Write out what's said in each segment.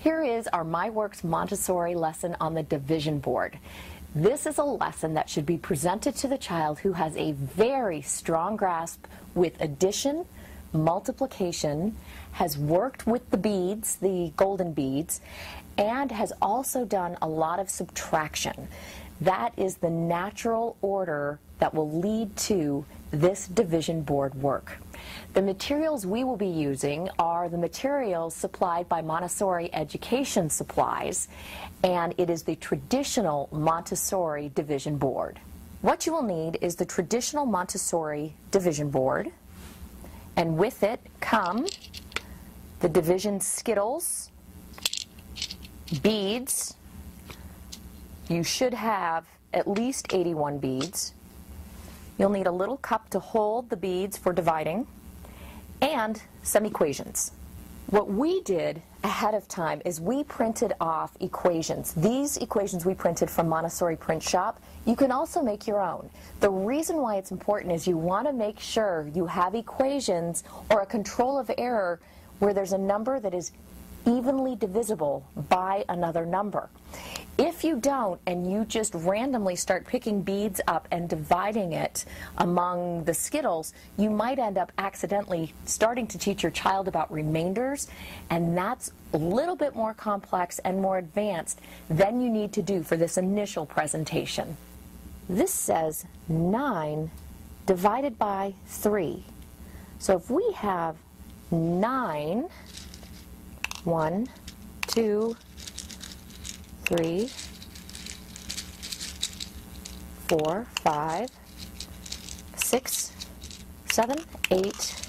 Here is our MyWorks Montessori lesson on the division board. This is a lesson that should be presented to the child who has a very strong grasp with addition, multiplication, has worked with the beads, the golden beads, and has also done a lot of subtraction. That is the natural order that will lead to this division board work. The materials we will be using are the materials supplied by Montessori Education Supplies, and it is the traditional Montessori division board. What you will need is the traditional Montessori division board, and with it come the division skittles, beads. You should have at least 81 beads. You'll need a little cup to hold the beads for dividing, and some equations. What we did ahead of time is we printed off equations. These equations we printed from Montessori Print Shop. You can also make your own. The reason why it's important is you want to make sure you have equations or a control of error where there's a number that is evenly divisible by another number. If you don't, and you just randomly start picking beads up and dividing it among the skittles, you might end up accidentally starting to teach your child about remainders, and that's a little bit more complex and more advanced than you need to do for this initial presentation. This says 9 divided by 3. So if we have 9, 1, 2, 3, 4, 5, 6, 7, 8,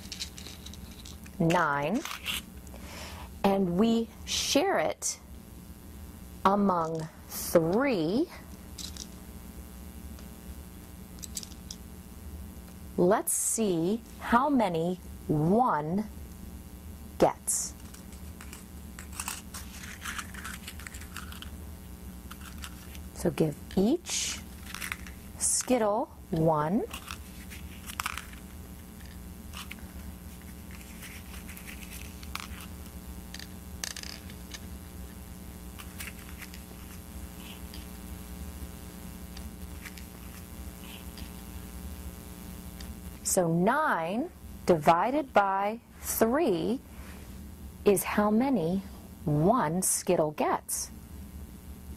9, and we share it among 3. Let's see how many 1 gets. So give each skittle 1. So 9 divided by 3 is how many 1 skittle gets?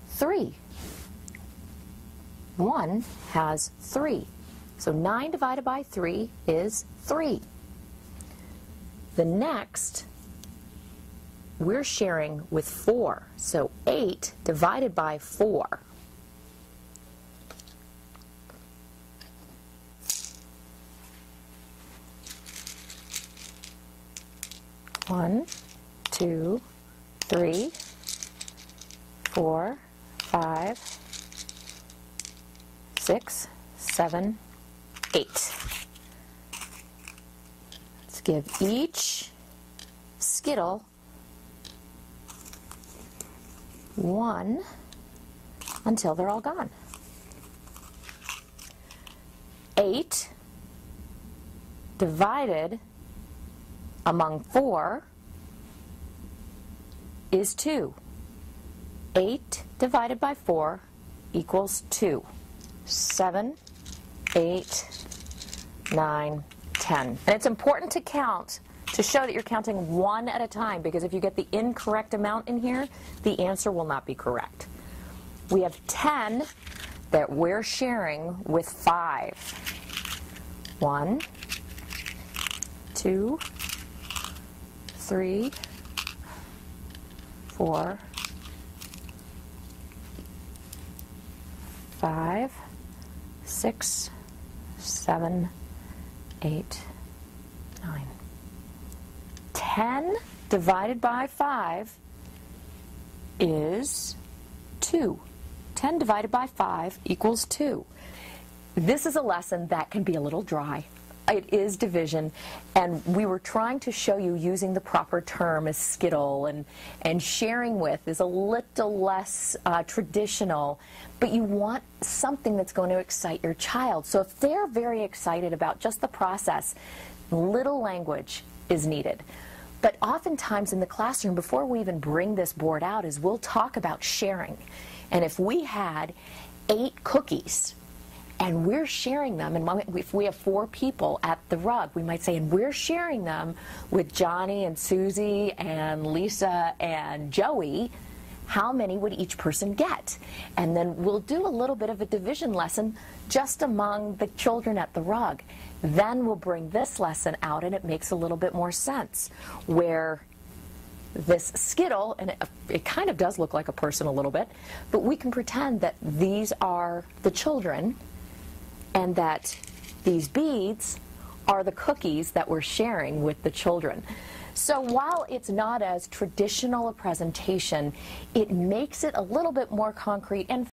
3. 1 has 3. So 9 divided by 3 is 3. The next, we're sharing with 4. So 8 divided by 4. One, 2, 3, 4, 5, 6, 7, 8. Let's give each skittle 1 until they're all gone. 8 divided among 4 is 2. 8 divided by 4 equals 2. 7, 8, 9, 10. And it's important to count to show that you're counting 1 at a time, because if you get the incorrect amount in here, the answer will not be correct. We have 10 that we're sharing with 5. 1, 2, 3, 4, 5, 6, 7, 8, 9. 10 divided by 5 is 2. 10 divided by 5 equals 2. This is a lesson that can be a little dry. It is division, and we were trying to show you using the proper term as skittle, and sharing with is a little less traditional, but you want something that's going to excite your child. So if they're very excited about just the process, little language is needed. But oftentimes in the classroom, before we even bring this board out, is we'll talk about sharing. And if we had 8 cookies, and we're sharing them, and if we have 4 people at the rug, we might say, and we're sharing them with Johnny and Susie and Lisa and Joey, how many would each person get? And then we'll do a little bit of a division lesson just among the children at the rug. Then we'll bring this lesson out, and it makes a little bit more sense, where this Skittle, and it kind of does look like a person a little bit, but we can pretend that these are the children, and that these beads are the cookies that we're sharing with the children. So while it's not as traditional a presentation, it makes it a little bit more concrete and